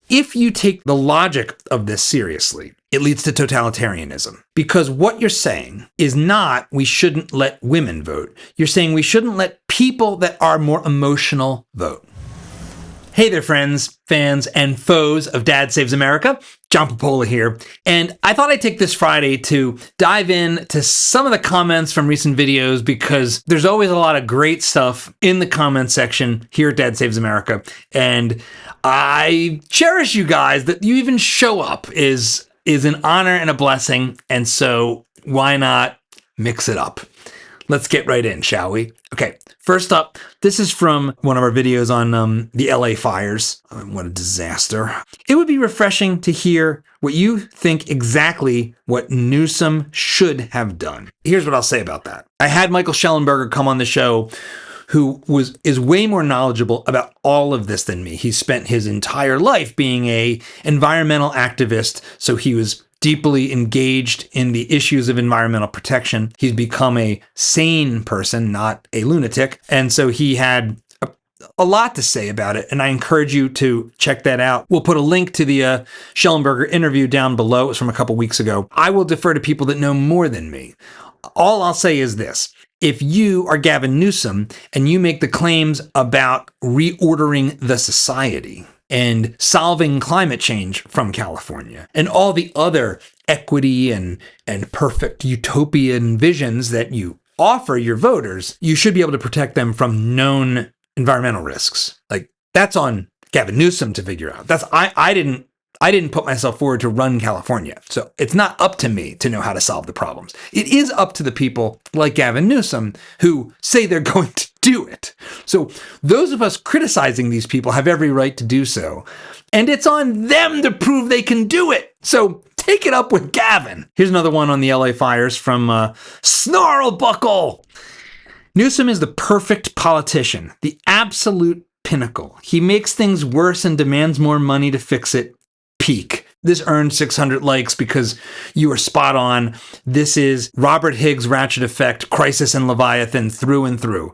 If you take the logic of this seriously, it leads to totalitarianism. Because what you're saying is not we shouldn't let women vote. You're saying we shouldn't let people that are more emotional vote. Hey there, friends, fans, and foes of Dad Saves America. John Popola here. And I thought I'd take this Friday to dive in to some of the comments from recent videos because there's always a lot of great stuff in the comment section here at Dad Saves America. And I cherish you guys. That you even show up is an honor and a blessing. And so why not mix it up? Let's get right in, shall we? Okay, first up, this is from one of our videos on the LA fires. What a disaster. It would be refreshing to hear what you think exactly what Newsom should have done. Here's what I'll say about that. I had Michael Schellenberger come on the show, who is way more knowledgeable about all of this than me. He spent his entire life being an environmental activist, so he was deeply engaged in the issues of environmental protection. He's become a sane person, not a lunatic. And so he had a lot to say about it. And I encourage you to check that out. We'll put a link to the Schellenberger interview down below. It was from a couple weeks ago. I will defer to people that know more than me. All I'll say is this. If you are Gavin Newsom and you make the claims about reordering the society and solving climate change from California and all the other equity and perfect utopian visions that you offer your voters, you should be able to protect them from known environmental risks. Like, that's on Gavin Newsom to figure out. I didn't put myself forward to run California. So it's not up to me to know how to solve the problems. It is up to the people like Gavin Newsom who say they're going to do it. So those of us criticizing these people have every right to do so. And it's on them to prove they can do it. So take it up with Gavin. Here's another one on the LA fires from Snarlbuckle. Newsom is the perfect politician, the absolute pinnacle. He makes things worse and demands more money to fix it. Peak. This earned 600 likes because you are spot on. This is Robert Higgs' Ratchet Effect, Crisis and Leviathan through and through.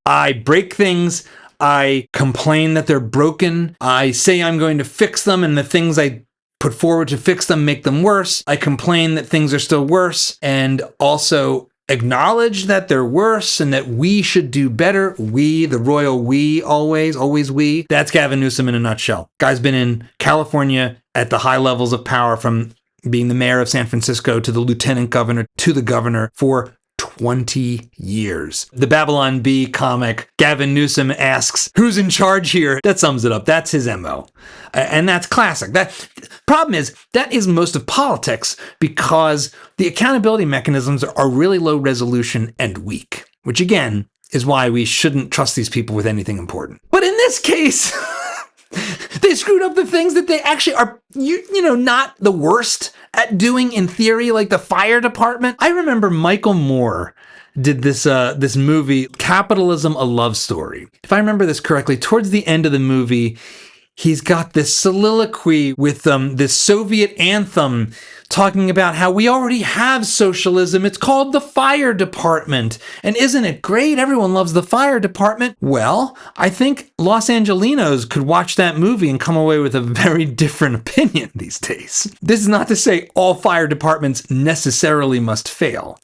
I break things. I complain that they're broken. I say I'm going to fix them, and the things I put forward to fix them make them worse. I complain that things are still worse, and also acknowledge that they're worse and that we should do better. We, the royal we, always we. That's Gavin Newsom in a nutshell. Guy's been in California at the high levels of power, from being the mayor of San Francisco to the lieutenant governor to the governor, for 20 years. The Babylon Bee comic, Gavin Newsom asks, who's in charge here? That sums it up. That's his MO. And that's classic. That problem is, that is most of politics because the accountability mechanisms are really low resolution and weak, which again is why we shouldn't trust these people with anything important. But in this case, they screwed up the things that they actually are, not the worst at doing in theory, like the fire department. I remember Michael Moore did this movie, Capitalism, A Love Story. If I remember this correctly, towards the end of the movie, he's got this soliloquy with this Soviet anthem talking about how we already have socialism. It's called the fire department. And isn't it great? Everyone loves the fire department. Well, I think Los Angelinos could watch that movie and come away with a very different opinion these days. This is not to say all fire departments necessarily must fail,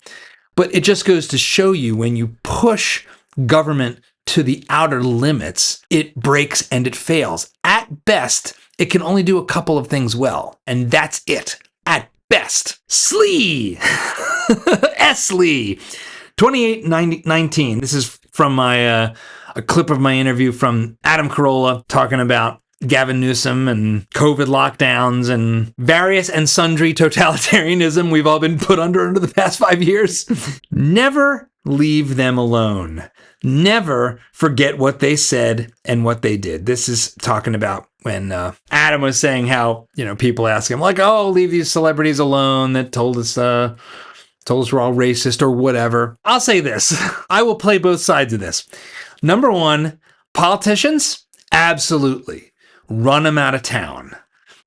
but it just goes to show you when you push government to the outer limits, it breaks and it fails. At best, it can only do a couple of things well, and that's it. At best. Slee! S-Lee! 2819. This is from my a clip of my interview from Adam Carolla talking about Gavin Newsom and COVID lockdowns and various and sundry totalitarianism we've all been put under the past 5 years. Never leave them alone. Never forget what they said and what they did. This is talking about when Adam was saying how, people ask him like, oh, leave these celebrities alone that told us we're all racist or whatever. I'll say this. I will play both sides of this. Number one, politicians, absolutely. Run them out of town.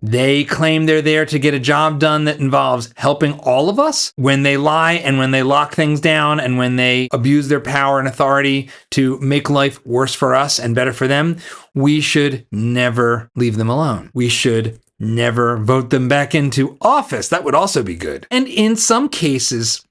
They claim they're there to get a job done that involves helping all of us. When they lie and when they lock things down and when they abuse their power and authority to make life worse for us and better for them, we should never leave them alone. We should never vote them back into office. That would also be good. And in some cases,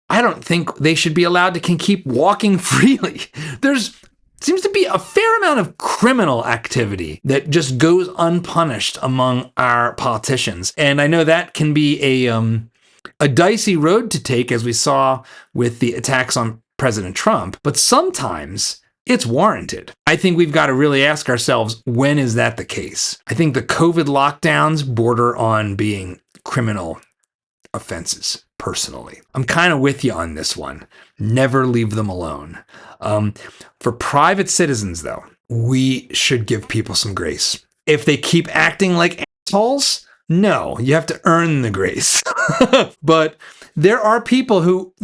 I don't think they should be allowed to keep walking freely. There's seems to be a fair amount of criminal activity that just goes unpunished among our politicians. And I know that can be a dicey road to take, as we saw with the attacks on President Trump, but sometimes it's warranted. I think we've got to really ask ourselves, when is that the case? I think the COVID lockdowns border on being criminal offenses, personally. I'm kind of with you on this one. Never leave them alone. For private citizens, though, we should give people some grace. If they keep acting like assholes, no, you have to earn the grace. But there are people who,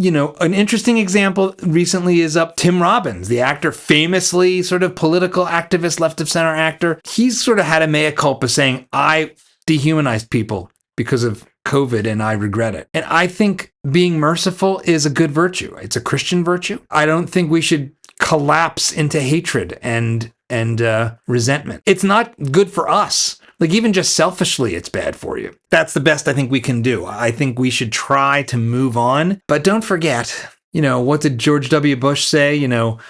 an interesting example recently is Tim Robbins, the actor, famously sort of political activist, left of center actor. He's sort of had a mea culpa saying, I dehumanized people because of COVID and I regret it. And I think being merciful is a good virtue. It's a Christian virtue. I don't think we should collapse into hatred and resentment. It's not good for us. Like, even just selfishly, it's bad for you. That's the best I think we can do. I think we should try to move on, but don't forget, what did George W. Bush say?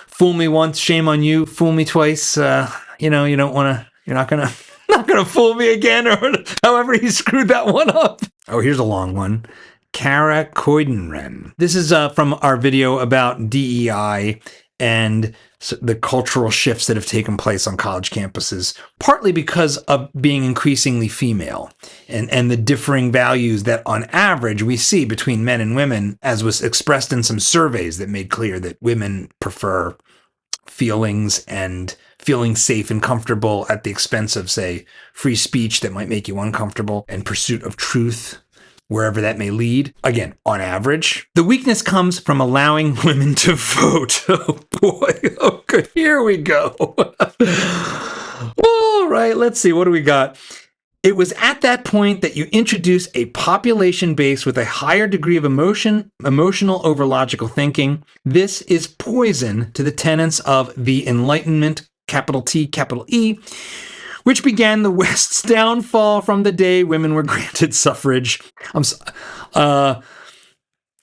Fool me once, shame on you. Fool me twice. You don't want to, you're not going to fool me again, or however he screwed that one up. Oh, here's a long one. Kara Koidenren. This is from our video about DEI and the cultural shifts that have taken place on college campuses, partly because of being increasingly female and the differing values that on average we see between men and women, as was expressed in some surveys that made clear that women prefer feelings and feeling safe and comfortable at the expense of, say, free speech that might make you uncomfortable and pursuit of truth, wherever that may lead. Again, on average, the weakness comes from allowing women to vote. Oh boy. Oh, good. Here we go. All right. Let's see. What do we got? It was at that point that you introduce a population base with a higher degree of emotional over logical thinking. This is poison to the tenets of the Enlightenment, capital T, capital E, which began the West's downfall from the day women were granted suffrage.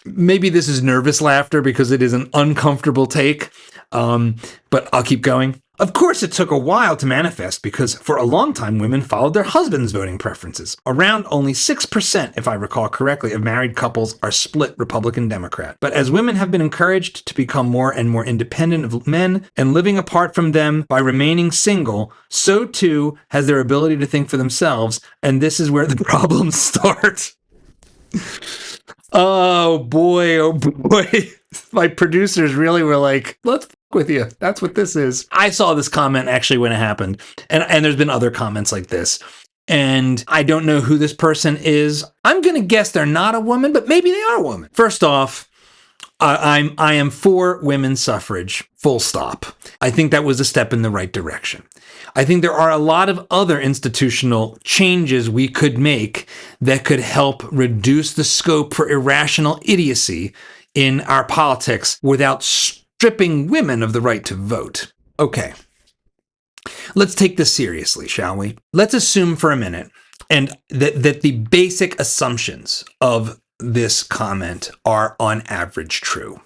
Maybe this is nervous laughter because it is an uncomfortable take, but I'll keep going. Of course, it took a while to manifest because for a long time, women followed their husbands' voting preferences. Around only 6%, if I recall correctly, of married couples are split Republican-Democrat. But as women have been encouraged to become more and more independent of men and living apart from them by remaining single, so too has their ability to think for themselves, and this is where the problems start. Oh boy, oh boy. My producers really were like, let's fuck with you. That's what this is. I saw this comment actually when it happened. And there's been other comments like this. And I don't know who this person is. I'm going to guess they're not a woman, but maybe they are a woman. First off, I am for women's suffrage, full stop. I think that was a step in the right direction. I think there are a lot of other institutional changes we could make that could help reduce the scope for irrational idiocy in our politics without stripping women of the right to vote. Okay, let's take this seriously, shall we? Let's assume for a minute and that the basic assumptions of this comment are on average true.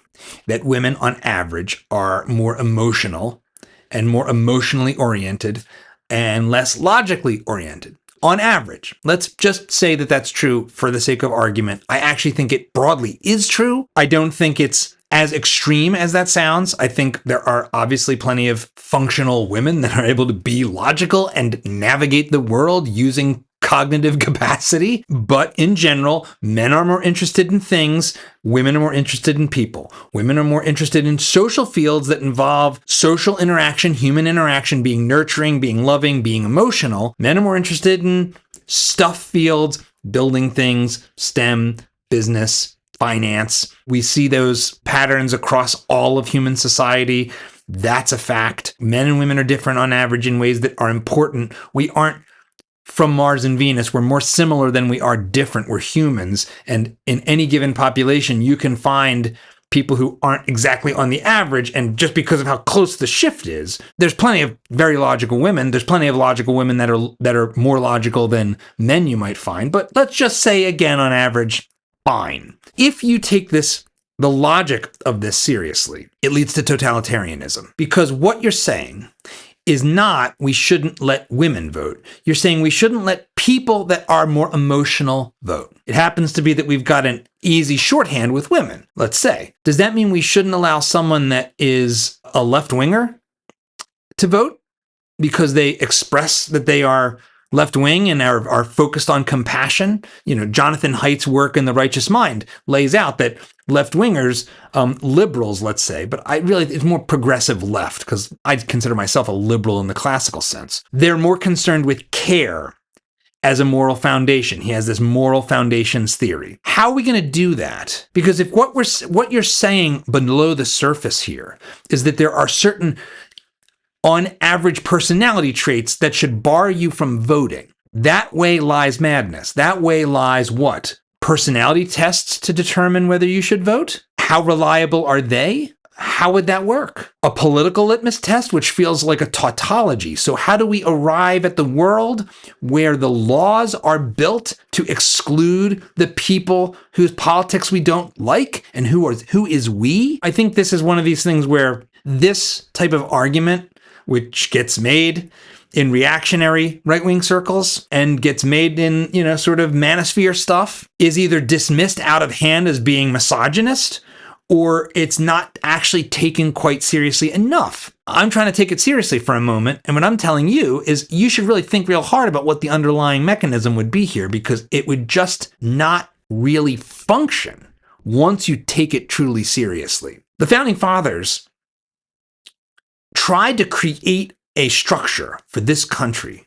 That women on average are more emotional and more emotionally oriented and less logically oriented. On average, let's just say that that's true for the sake of argument. I actually think it broadly is true. I don't think it's as extreme as that sounds. I think there are obviously plenty of functional women that are able to be logical and navigate the world using cognitive capacity. But in general, men are more interested in things. Women are more interested in people. Women are more interested in social fields that involve social interaction, human interaction, being nurturing, being loving, being emotional. Men are more interested in stuff fields, building things, STEM, business, finance. We see those patterns across all of human society. That's a fact. Men and women are different on average in ways that are important. We aren't from Mars and Venus. We're more similar than we are different. We're humans. And in any given population, you can find people who aren't exactly on the average. And just because of how close the shift is, there's plenty of very logical women. There's plenty of logical women that are more logical than men you might find. But let's just say, again, on average, fine. If you take the logic of this seriously, it leads to totalitarianism. Because what you're saying is not we shouldn't let women vote. You're saying we shouldn't let people that are more emotional vote. It happens to be that we've got an easy shorthand with women, let's say. Does that mean we shouldn't allow someone that is a left-winger to vote because they express that they are left-wing and are focused on compassion? You know, Jonathan Haidt's work in The Righteous Mind lays out that left-wingers, liberals, let's say, but it's more progressive left because I consider myself a liberal in the classical sense. They're more concerned with care as a moral foundation. He has this moral foundations theory. How are we going to do that? Because if what you're saying below the surface here is that there are certain on average personality traits that should bar you from voting, that way lies madness. That way lies what? Personality tests to determine whether you should vote? How reliable are they? How would that work? A political litmus test, which feels like a tautology. So how do we arrive at the world where the laws are built to exclude the people whose politics we don't like? And who is we? I think this is one of these things where this type of argument, which gets made in reactionary right-wing circles and gets made in, sort of manosphere stuff, is either dismissed out of hand as being misogynist, or it's not actually taken quite seriously enough. I'm trying to take it seriously for a moment, and what I'm telling you is you should really think real hard about what the underlying mechanism would be here, because it would just not really function once you take it truly seriously. The Founding Fathers tried to create a structure for this country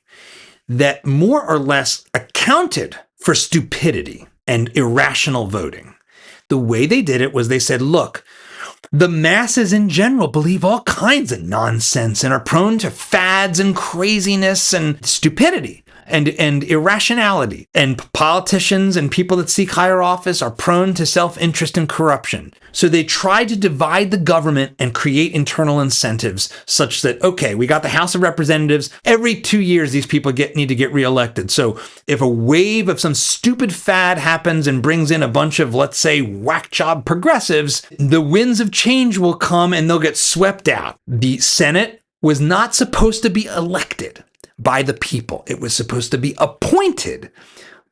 that more or less accounted for stupidity and irrational voting. The way they did it was they said, look, the masses in general believe all kinds of nonsense and are prone to fads and craziness and stupidity and irrationality. And politicians and people that seek higher office are prone to self-interest and corruption. So they tried to divide the government and create internal incentives such that, okay, we got the House of Representatives. Every 2 years, these people need to get reelected. So if a wave of some stupid fad happens and brings in a bunch of, let's say, whack job progressives, the winds of change will come and they'll get swept out. The Senate was not supposed to be elected by the people. It was supposed to be appointed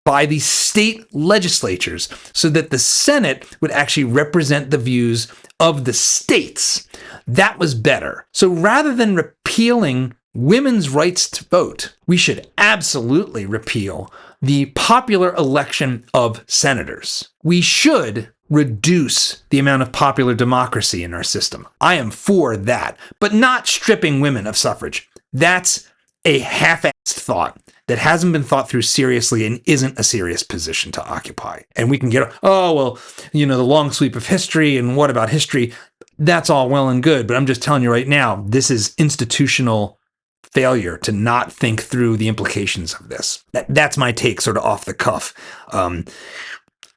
by the state legislatures so that the Senate would actually represent the views of the states. That was better. So rather than repealing women's rights to vote, we should absolutely repeal the popular election of senators. We should reduce the amount of popular democracy in our system. I am for that, but not stripping women of suffrage. That's a half-assed thought that hasn't been thought through seriously and isn't a serious position to occupy. And we can get, the long sweep of history and what about history? That's all well and good, but I'm just telling you right now, this is institutional failure to not think through the implications of this. That's my take, sort of off the cuff.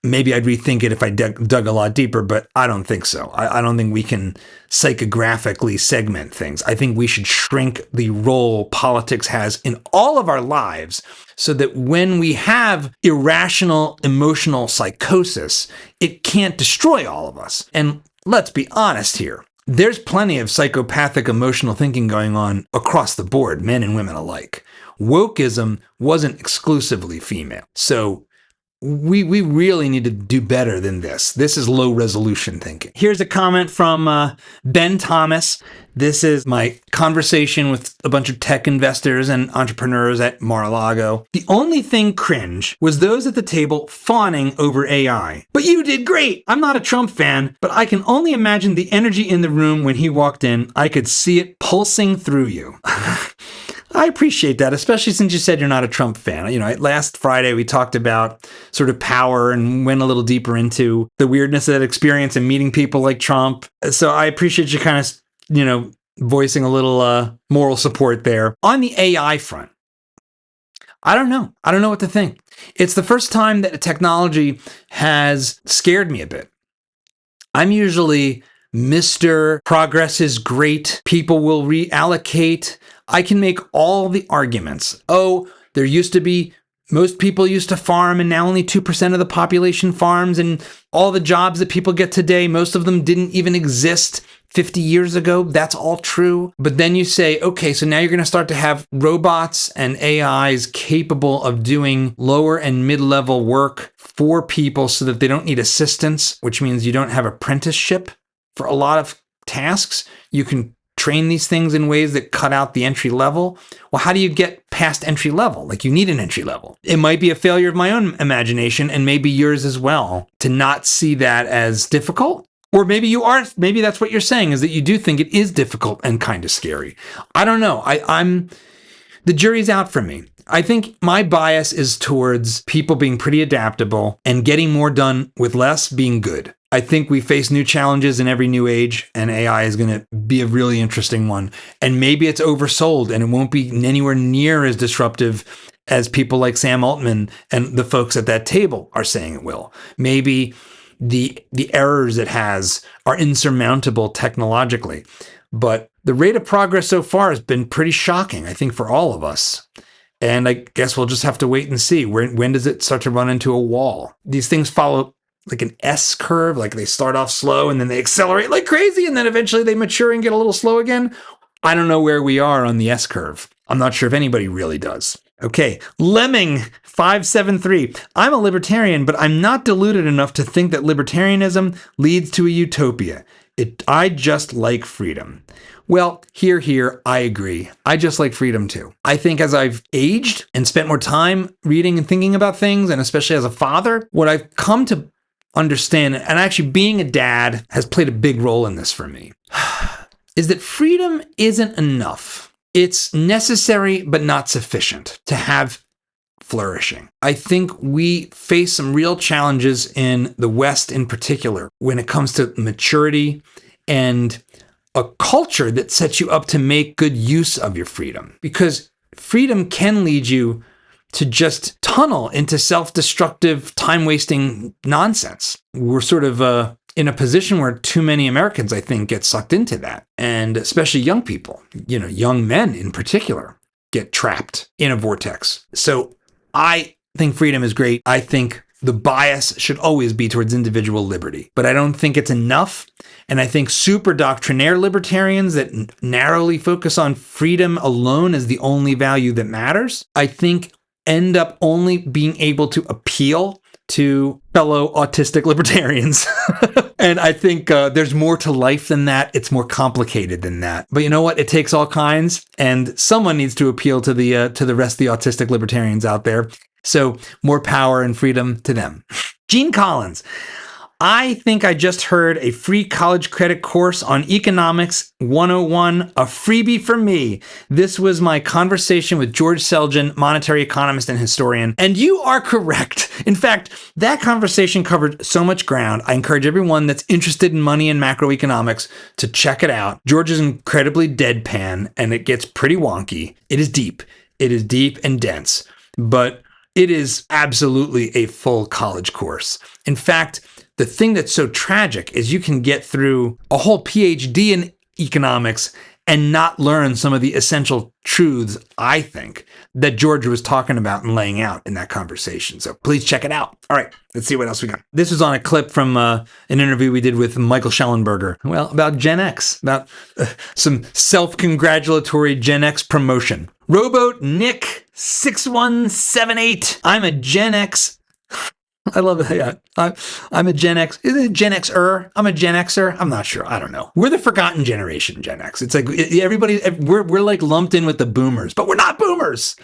Maybe I'd rethink it if I dug a lot deeper, but I don't think so. I don't think we can psychographically segment things. I think we should shrink the role politics has in all of our lives so that when we have irrational emotional psychosis, it can't destroy all of us. And let's be honest here. There's plenty of psychopathic emotional thinking going on across the board, men and women alike. Wokeism wasn't exclusively female. So we really need to do better than this. This is low resolution thinking. Here's a comment from Ben Thomas. This is my conversation with a bunch of tech investors and entrepreneurs at Mar-a-Lago. The only thing cringe was those at the table fawning over AI. But you did great. I'm not a Trump fan, but I can only imagine the energy in the room when he walked in. I could see it pulsing through you. I appreciate that, especially since you said you're not a Trump fan. Last Friday we talked about sort of power and went a little deeper into the weirdness of that experience and meeting people like Trump. So I appreciate you kind of, voicing a little moral support there. On the AI front, I don't know. I don't know what to think. It's the first time that technology has scared me a bit. I'm usually Mr. Progress is great. People will reallocate. I can make all the arguments. Oh, most people used to farm and now only 2% of the population farms, and all the jobs that people get today, most of them didn't even exist 50 years ago. That's all true. But then you say, okay, so now you're going to start to have robots and AIs capable of doing lower and mid-level work for people so that they don't need assistance, which means you don't have apprenticeship for a lot of tasks. You can train these things in ways that cut out the entry level. Well, how do you get past entry level? Like, you need an entry level. It might be a failure of my own imagination, and maybe yours as well, to not see that as difficult. Or maybe that's what you're saying, is that you do think it is difficult and kind of scary. I don't know. The jury's out for me. I think my bias is towards people being pretty adaptable and getting more done with less being good. I think we face new challenges in every new age, and AI is going to be a really interesting one. And maybe it's oversold and it won't be anywhere near as disruptive as people like Sam Altman and the folks at that table are saying it will. Maybe the errors it has are insurmountable technologically. But the rate of progress so far has been pretty shocking, I think, for all of us. And I guess we'll just have to wait and see. When does it start to run into a wall? These things follow like an S curve, like they start off slow and then they accelerate like crazy, and then eventually they mature and get a little slow again. I don't know where we are on the S curve. I'm not sure if anybody really does. Okay, Lemming573. I'm a libertarian, but I'm not deluded enough to think that libertarianism leads to a utopia. I just like freedom. Well, here, I agree. I just like freedom too. I think as I've aged and spent more time reading and thinking about things, and especially as a father, what I've come to understand, and actually being a dad has played a big role in this for me, is that freedom isn't enough. It's necessary, but not sufficient to have flourishing. I think we face some real challenges in the West in particular when it comes to maturity and a culture that sets you up to make good use of your freedom. Because freedom can lead you to just tunnel into self-destructive, time-wasting nonsense. We're sort of in a position where too many Americans, I think, get sucked into that. And especially young people, young men in particular, get trapped in a vortex. So I think freedom is great. I think the bias should always be towards individual liberty, but I don't think it's enough. And I think super doctrinaire libertarians that narrowly focus on freedom alone as the only value that matters, I think end up only being able to appeal to fellow autistic libertarians. And I think there's more to life than that. It's more complicated than that. But you know what? It takes all kinds, and someone needs to appeal to the rest of the autistic libertarians out there. So more power and freedom to them. Gene Collins. I think I just heard a free college credit course on Economics 101, a freebie for me. This was my conversation with George Selgin, monetary economist and historian. And you are correct. In fact, that conversation covered so much ground. I encourage everyone that's interested in money and macroeconomics to check it out. George is incredibly deadpan, and it gets pretty wonky. It is deep. It is deep and dense, but it is absolutely a full college course. In fact, the thing that's so tragic is you can get through a whole PhD in economics and not learn some of the essential truths, I think, that George was talking about and laying out in that conversation. So please check it out. All right, let's see what else we got. This was on a clip from an interview we did with Michael Schellenberger. Well, about Gen X, about some self-congratulatory Gen X promotion. Rowboat Nick 6178. I'm a Gen X. I love it. Yeah. I'm a Gen X. Is it Gen Xer? I'm a Gen Xer. I'm not sure. I don't know. We're the forgotten generation, Gen X. It's like everybody, we're like lumped in with the boomers, but we're not boomers.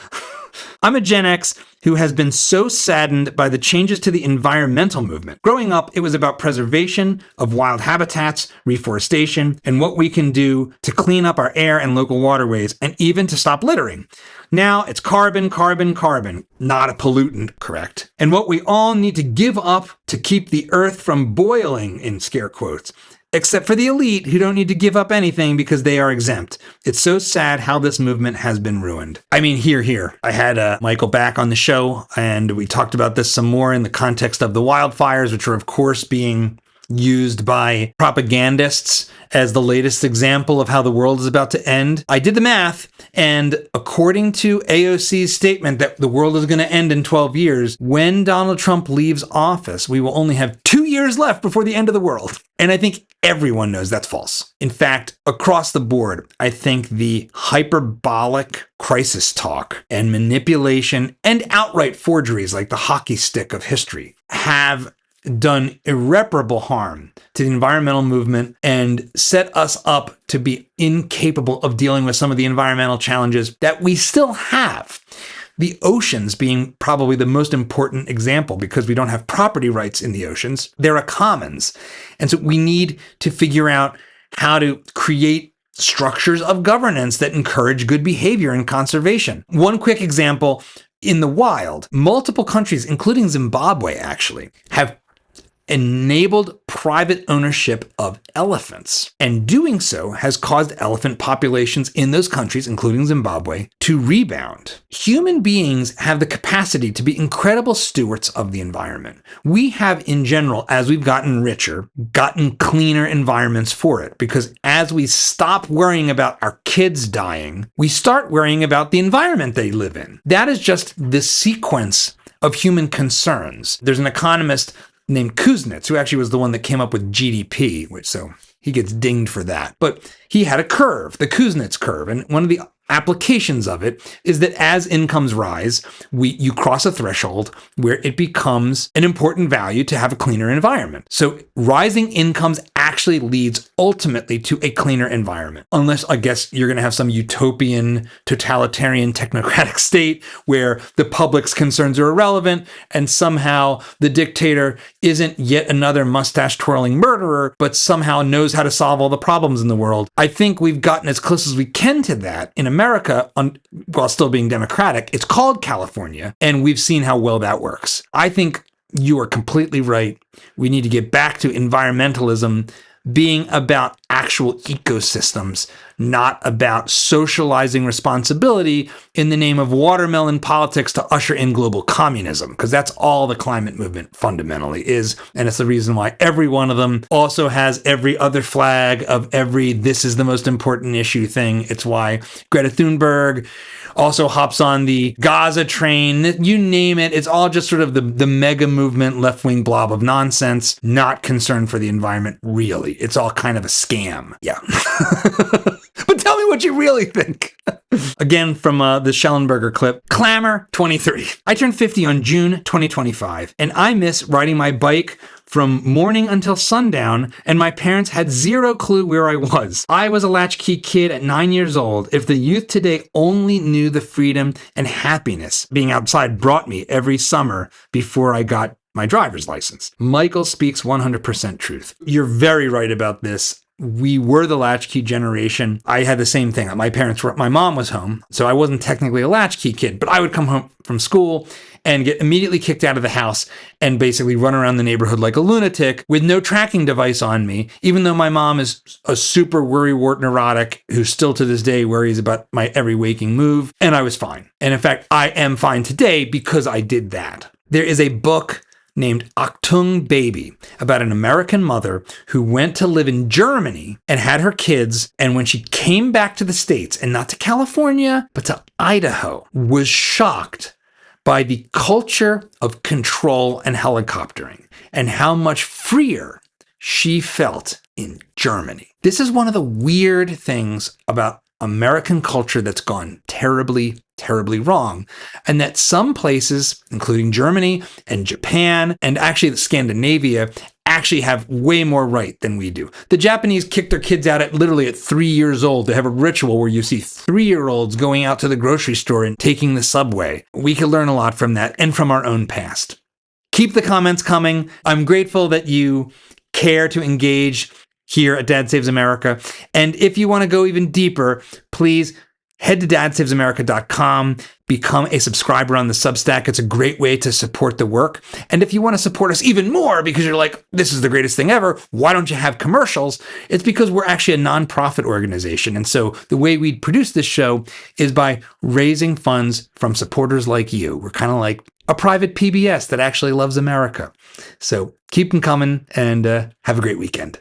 I'm a Gen X who has been so saddened by the changes to the environmental movement. Growing up, it was about preservation of wild habitats, reforestation, and what we can do to clean up our air and local waterways, and even to stop littering. Now it's carbon, carbon, carbon, not a pollutant, correct? And what we all need to give up to keep the earth from boiling, in scare quotes. except for the elite who don't need to give up anything because they are exempt. It's so sad how this movement has been ruined. I mean, here. I had Michael back on the show, and we talked about this some more in the context of the wildfires, which are, of course, being used by propagandists as the latest example of how the world is about to end. I did the math, and according to AOC's statement that the world is going to end in 12 years, when Donald Trump leaves office, we will only have 2 years left before the end of the world. And I think everyone knows that's false. In fact, across the board, I think the hyperbolic crisis talk and manipulation and outright forgeries like the hockey stick of history have done irreparable harm to the environmental movement and set us up to be incapable of dealing with some of the environmental challenges that we still have. The oceans being probably the most important example because we don't have property rights in the oceans. They're a commons. And so we need to figure out how to create structures of governance that encourage good behavior and conservation. One quick example, in the wild, multiple countries, including Zimbabwe actually, have enabled private ownership of elephants. And doing so has caused elephant populations in those countries, including Zimbabwe, to rebound. Human beings have the capacity to be incredible stewards of the environment. We have, in general, as we've gotten richer, gotten cleaner environments for it. Because as we stop worrying about our kids dying, we start worrying about the environment they live in. That is just the sequence of human concerns. There's an economist named Kuznets, who actually was the one that came up with GDP, so he gets dinged for that. But he had a curve, the Kuznets curve, and one of the applications of it is that as incomes rise, you cross a threshold where it becomes an important value to have a cleaner environment. So rising incomes actually leads ultimately to a cleaner environment. Unless, I guess, you're going to have some utopian, totalitarian, technocratic state where the public's concerns are irrelevant and somehow the dictator isn't yet another mustache-twirling murderer, but somehow knows how to solve all the problems in the world. I think we've gotten as close as we can to that in America, while still being democratic. It's called California, and we've seen how well that works. I think you are completely right. We need to get back to environmentalism being about actual ecosystems, not about socializing responsibility in the name of watermelon politics to usher in global communism, because that's all the climate movement fundamentally is. And it's the reason why every one of them also has every other flag of every this is the most important issue thing. It's why Greta Thunberg also hops on the Gaza train. You name it. It's all just sort of the mega movement, left-wing blob of nonsense, not concerned for the environment, really. It's all kind of a scam. Yeah. But tell me what you really think. Again, from the Schellenberger clip, Clamor 23. I turned 50 on June 2025, and I miss riding my bike from morning until sundown, and my parents had zero clue where I was. I was a latchkey kid at 9 years old. If the youth today only knew the freedom and happiness being outside brought me every summer before I got my driver's license. Michael speaks 100% truth. You're very right about this. We were the latchkey generation. I had the same thing. My mom was home, so I wasn't technically a latchkey kid, but I would come home from school and get immediately kicked out of the house and basically run around the neighborhood like a lunatic with no tracking device on me, even though my mom is a super worrywart neurotic who still to this day worries about my every waking move, and I was fine. And in fact, I am fine today because I did that. There is a book named Achtung Baby about an American mother who went to live in Germany and had her kids, and when she came back to the States, and not to California, but to Idaho, was shocked by the culture of control and helicoptering and how much freer she felt in Germany. This is one of the weird things about American culture that's gone terribly, terribly wrong. And that some places, including Germany and Japan, and actually Scandinavia, actually have way more right than we do. The Japanese kick their kids out at 3 years old. They have a ritual where you see 3-year-olds going out to the grocery store and taking the subway. We could learn a lot from that and from our own past. Keep the comments coming. I'm grateful that you care to engage here at Dad Saves America. And if you want to go even deeper, please head to dadssavesamerica.com, become a subscriber on the Substack. It's a great way to support the work. And if you want to support us even more because you're like, this is the greatest thing ever, why don't you have commercials? It's because we're actually a nonprofit organization. And so the way we produce this show is by raising funds from supporters like you. We're kind of like a private PBS that actually loves America. So keep them coming and have a great weekend.